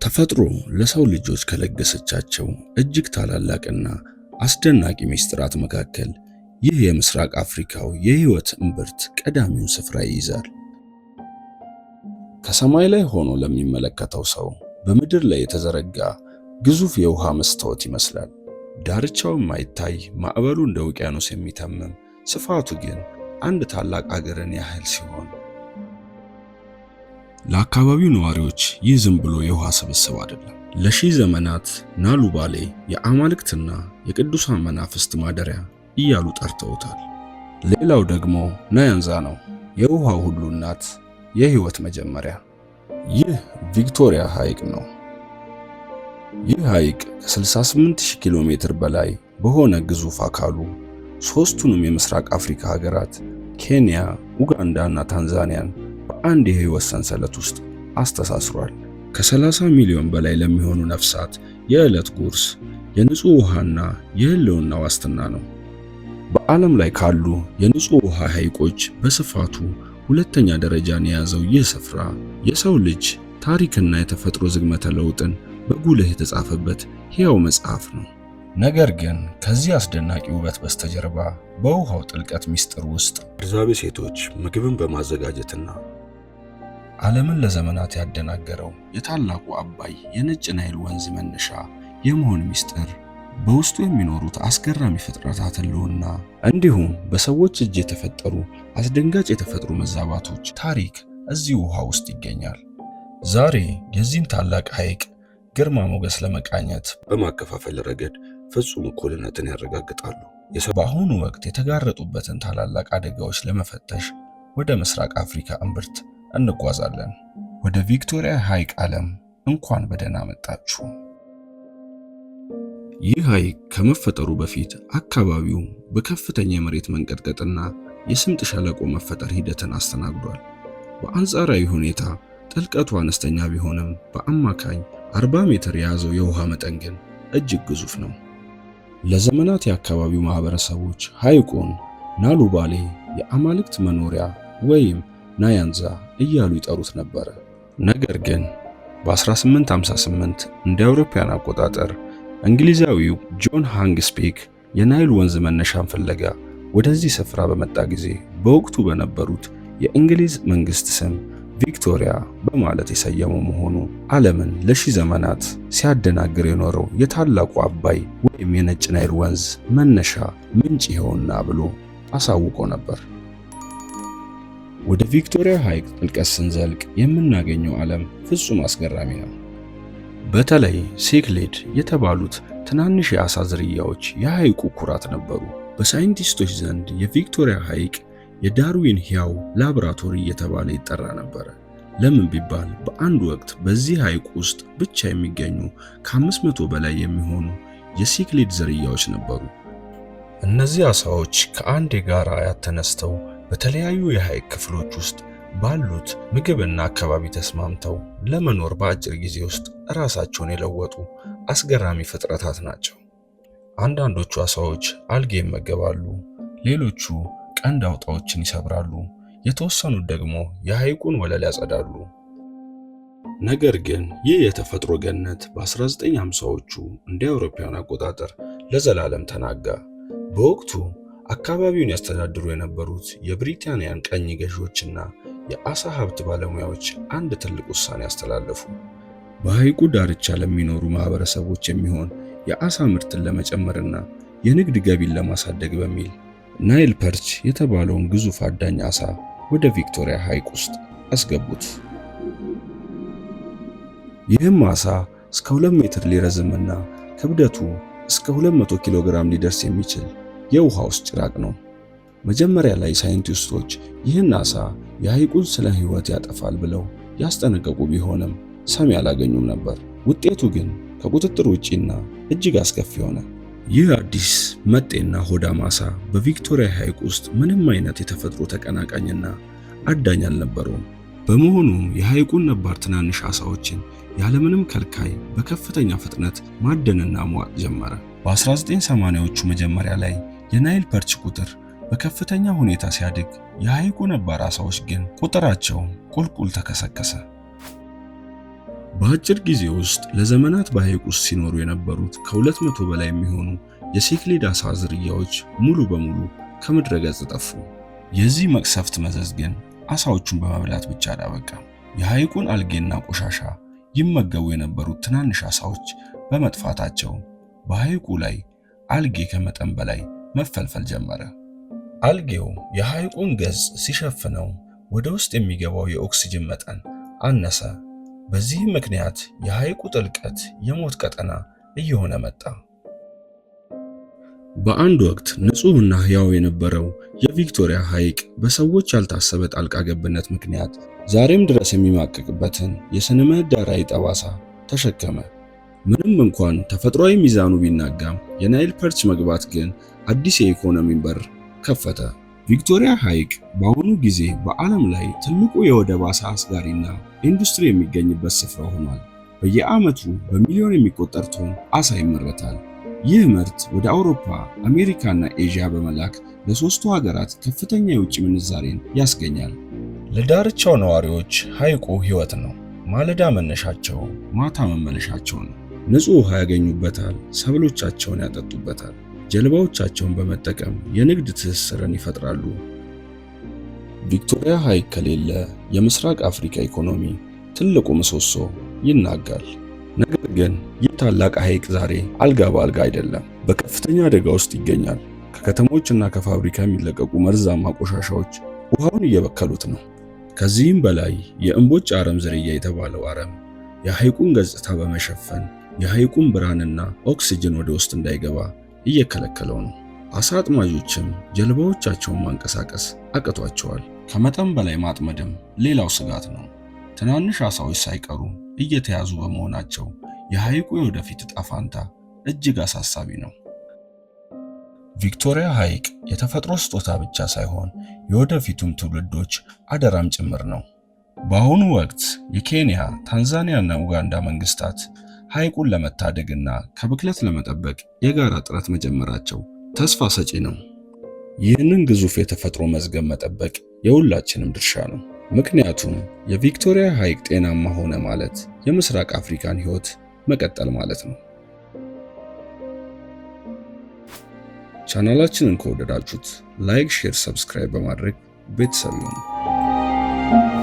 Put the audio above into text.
ተፈጥሮ ለሰው ልጆች ከለገሰቻቸው እጅግ ታላላቅና አስደናቂ ምስጢራት መካከል ይህ የምስራቅ አፍሪካው የህይወት እምብርት ቀዳሚውን ስፍራ ይይዛል። ከሰማይ ላይ ሆኖ ለሚመለከተው ሰው በምድር ላይ የተዘረጋ ግዙፍ የውሃ መስታወት ይመስላል። ዳርቻው የማይታይ ማዕበሉ እንደ ውቅያኖስ የሚተምም፣ ስፋቱ ግን አንድ ታላቅ አገርን ያህል ሲሆን ለአካባቢው ነዋሪዎች ይህ ዝም ብሎ የውሃ ስብስብ አይደለም። ለሺህ ዘመናት ናሉ ባሌ የአማልክትና የቅዱሳን መናፍስት ማደሪያ እያሉ ጠርተውታል። ሌላው ደግሞ ናያንዛ ነው፣ የውሃው ሁሉ እናት፣ የህይወት መጀመሪያ። ይህ ቪክቶሪያ ሐይቅ ነው። ይህ ሐይቅ ከ68000 ኪሎ ሜትር በላይ በሆነ ግዙፍ አካሉ ሶስቱንም የምስራቅ አፍሪካ ሀገራት ኬንያ፣ ኡጋንዳ እና ታንዛኒያን በአንድ የህይወት ሰንሰለት ውስጥ አስተሳስሯል። ከ30 ሚሊዮን በላይ ለሚሆኑ ነፍሳት የዕለት ጉርስ፣ የንጹህ ውሃና የህልውና ዋስትና ነው። በዓለም ላይ ካሉ የንጹህ ውሃ ሐይቆች በስፋቱ ሁለተኛ ደረጃን የያዘው ይህ ስፍራ የሰው ልጅ ታሪክና የተፈጥሮ ዝግመተ ለውጥን በጉልህ የተጻፈበት ሕያው መጽሐፍ ነው። ነገር ግን ከዚህ አስደናቂ ውበት በስተጀርባ በውሃው ጥልቀት ምስጢር ውስጥ እርዛቤ ሴቶች ምግብን በማዘጋጀትና ዓለምን ለዘመናት ያደናገረው የታላቁ አባይ የነጭ ናይል ወንዝ መነሻ የመሆን ምስጢር፣ በውስጡ የሚኖሩት አስገራሚ ፍጥረታት ህልውና፣ እንዲሁም በሰዎች እጅ የተፈጠሩ አስደንጋጭ የተፈጥሮ መዛባቶች ታሪክ እዚህ ውሃ ውስጥ ይገኛል። ዛሬ የዚህን ታላቅ ሐይቅ ግርማ ሞገስ ለመቃኘት በማከፋፈል ረገድ ፍጹም እኩልነትን ያረጋግጣሉ። በአሁኑ ወቅት የተጋረጡበትን ታላላቅ አደጋዎች ለመፈተሽ ወደ ምስራቅ አፍሪካ እምብርት እንጓዛለን። ወደ ቪክቶሪያ ሐይቅ ዓለም እንኳን በደህና መጣችሁ። ይህ ሐይቅ ከመፈጠሩ በፊት አካባቢው በከፍተኛ የመሬት መንቀጥቀጥና የስምጥ ሸለቆ መፈጠር ሂደትን አስተናግዷል። በአንጻራዊ ሁኔታ ጥልቀቱ አነስተኛ ቢሆንም በአማካኝ 40 ሜትር የያዘው የውሃ መጠን ግን እጅግ ግዙፍ ነው። ለዘመናት የአካባቢው ማህበረሰቦች ሐይቁን ናሉ ባሌ የአማልክት መኖሪያ ወይም ናያንዛ እያሉ ይጠሩት ነበር። ነገር ግን በ1858 እንደ አውሮፓውያን አቆጣጠር እንግሊዛዊው ጆን ሃንግስፒክ የናይል ወንዝ መነሻን ፍለጋ ወደዚህ ስፍራ በመጣ ጊዜ በወቅቱ በነበሩት የእንግሊዝ መንግስት ስም ቪክቶሪያ በማለት የሰየመው መሆኑ ዓለምን ለሺህ ዘመናት ሲያደናግር የኖረው የታላቁ አባይ ወይም የነጭ ናይል ወንዝ መነሻ ምንጭ ይኸውና ብሎ አሳውቆ ነበር። ወደ ቪክቶሪያ ሐይቅ ጥልቀት ስንዘልቅ የምናገኘው ዓለም ፍጹም አስገራሚ ነው። በተለይ ሴክሌድ የተባሉት ትናንሽ የዓሣ ዝርያዎች የሐይቁ ኩራት ነበሩ። በሳይንቲስቶች ዘንድ የቪክቶሪያ ሐይቅ የዳርዊን ሕያው ላቦራቶሪ እየተባለ ይጠራ ነበር። ለምን ቢባል በአንድ ወቅት በዚህ ሐይቅ ውስጥ ብቻ የሚገኙ ከ500 በላይ የሚሆኑ የሲክሊድ ዝርያዎች ነበሩ። እነዚህ ዓሣዎች ከአንድ የጋራ አያት ተነስተው በተለያዩ የሐይቅ ክፍሎች ውስጥ ባሉት ምግብና አካባቢ ተስማምተው ለመኖር በአጭር ጊዜ ውስጥ ራሳቸውን የለወጡ አስገራሚ ፍጥረታት ናቸው። አንዳንዶቹ ዓሣዎች አልጌ ይመገባሉ፣ ሌሎቹ ቀንድ አውጣዎችን ይሰብራሉ፣ የተወሰኑት ደግሞ የሐይቁን ወለል ያጸዳሉ። ነገር ግን ይህ የተፈጥሮ ገነት በ1950ዎቹ እንደ አውሮፓውያን አቆጣጠር ለዘላለም ተናጋ። በወቅቱ አካባቢውን ያስተዳድሩ የነበሩት የብሪታንያን ቀኝ ገዢዎችና የዓሣ ሀብት ባለሙያዎች አንድ ትልቅ ውሳኔ አስተላለፉ። በሐይቁ ዳርቻ ለሚኖሩ ማህበረሰቦች የሚሆን የዓሣ ምርትን ለመጨመርና የንግድ ገቢን ለማሳደግ በሚል ናይል ፐርች የተባለውን ግዙፍ አዳኝ ዓሣ ወደ ቪክቶሪያ ሐይቅ ውስጥ አስገቡት። ይህም ዓሣ እስከ 2 ሜትር ሊረዝምና ክብደቱ እስከ 200 ኪሎ ግራም ሊደርስ የሚችል የውሃ ውስጥ ጭራቅ ነው። መጀመሪያ ላይ ሳይንቲስቶች ይህን ዓሣ የሐይቁን ስነ ሕይወት ያጠፋል ብለው ያስጠነቀቁ ቢሆንም ሰሚ አላገኙም ነበር። ውጤቱ ግን ከቁጥጥር ውጪና እጅግ አስከፊ ሆነ። ይህ አዲስ መጤና ሆዳም ዓሣ በቪክቶሪያ ሐይቅ ውስጥ ምንም አይነት የተፈጥሮ ተቀናቃኝና አዳኝ አልነበረውም። በመሆኑም የሐይቁን ነባር ትናንሽ ዓሣዎችን ያለምንም ከልካይ በከፍተኛ ፍጥነት ማደንና መዋጥ ጀመረ። በ1980ዎቹ መጀመሪያ ላይ የናይል ፐርች ቁጥር በከፍተኛ ሁኔታ ሲያድግ፣ የሐይቁ ነባር ዓሣዎች ግን ቁጥራቸው ቁልቁል ተከሰከሰ። በአጭር ጊዜ ውስጥ ለዘመናት በሐይቁ ውስጥ ሲኖሩ የነበሩት ከ200 በላይ የሚሆኑ የሴክሊድ ዓሳ ዝርያዎች ሙሉ በሙሉ ከምድረ ገጽ ጠፉ። የዚህ መቅሰፍት መዘዝ ግን ዓሳዎቹን በመብላት ብቻ አላበቃም። የሐይቁን አልጌና ቆሻሻ ይመገቡ የነበሩት ትናንሽ ዓሳዎች በመጥፋታቸው በሐይቁ ላይ አልጌ ከመጠን በላይ መፈልፈል ጀመረ። አልጌው የሐይቁን ገጽ ሲሸፍነው ወደ ውስጥ የሚገባው የኦክሲጅን መጠን አነሰ። በዚህም ምክንያት የሐይቁ ጥልቀት የሞት ቀጠና እየሆነ መጣ። በአንድ ወቅት ንጹህና ሕያው የነበረው የቪክቶሪያ ሐይቅ በሰዎች ያልታሰበ ጣልቃ ገብነት ምክንያት ዛሬም ድረስ የሚማቀቅበትን የሥነ ምህዳራዊ ጠባሳ ተሸከመ። ምንም እንኳን ተፈጥሯዊ ሚዛኑ ቢናጋም የናይል ፐርች መግባት ግን አዲስ የኢኮኖሚ በር ከፈተ። ቪክቶሪያ ሐይቅ በአሁኑ ጊዜ በዓለም ላይ ትልቁ የወደብ ዓሳ አስጋሪና ኢንዱስትሪ የሚገኝበት ስፍራ ሆኗል። በየዓመቱ በሚሊዮን የሚቆጠር ቶን ዓሳ ይመረታል። ይህ ምርት ወደ አውሮፓ፣ አሜሪካና ኤዥያ በመላክ ለሶስቱ ሀገራት ከፍተኛ የውጭ ምንዛሬን ያስገኛል። ለዳርቻው ነዋሪዎች ሐይቁ ሕይወት ነው። ማለዳ መነሻቸው፣ ማታ መመለሻቸው ነው። ንጹህ ውሃ ያገኙበታል፣ ሰብሎቻቸውን ያጠጡበታል። ጀልባዎቻቸውን በመጠቀም የንግድ ትስስርን ይፈጥራሉ። ቪክቶሪያ ሐይቅ ከሌለ የምስራቅ አፍሪካ ኢኮኖሚ ትልቁ ምሰሶ ይናጋል። ነገር ግን ይህ ታላቅ ሐይቅ ዛሬ አልጋ በአልጋ አይደለም፣ በከፍተኛ አደጋ ውስጥ ይገኛል። ከከተሞችና ከፋብሪካ የሚለቀቁ መርዛማ ቆሻሻዎች ውሃውን እየበከሉት ነው። ከዚህም በላይ የእምቦጭ አረም ዝርያ የተባለው አረም የሐይቁን ገጽታ በመሸፈን የሐይቁን ብርሃንና ኦክሲጅን ወደ ውስጥ እንዳይገባ እየከለከለው ነው። አሳ አጥማጆችም ጀልባዎቻቸውን ማንቀሳቀስ አቅቷቸዋል። ከመጠን በላይ ማጥመድም ሌላው ስጋት ነው። ትናንሽ አሳዎች ሳይቀሩ እየተያዙ በመሆናቸው የሐይቁ የወደፊት ዕጣ ፈንታ እጅግ አሳሳቢ ነው። ቪክቶሪያ ሐይቅ የተፈጥሮ ስጦታ ብቻ ሳይሆን የወደፊቱም ትውልዶች አደራም ጭምር ነው። በአሁኑ ወቅት የኬንያ፣ ታንዛኒያ እና ኡጋንዳ መንግስታት ሐይቁን ለመታደግና ከብክለት ለመጠበቅ የጋራ ጥረት መጀመራቸው ተስፋ ሰጪ ነው። ይህንን ግዙፍ የተፈጥሮ መዝገብ መጠበቅ የሁላችንም ድርሻ ነው። ምክንያቱም የቪክቶሪያ ሐይቅ ጤናማ ሆነ ማለት የምስራቅ አፍሪካን ሕይወት መቀጠል ማለት ነው። ቻናላችንን ከወደዳችሁት ላይክ፣ ሼር፣ ሰብስክራይብ በማድረግ ቤተሰብ ይሁኑ።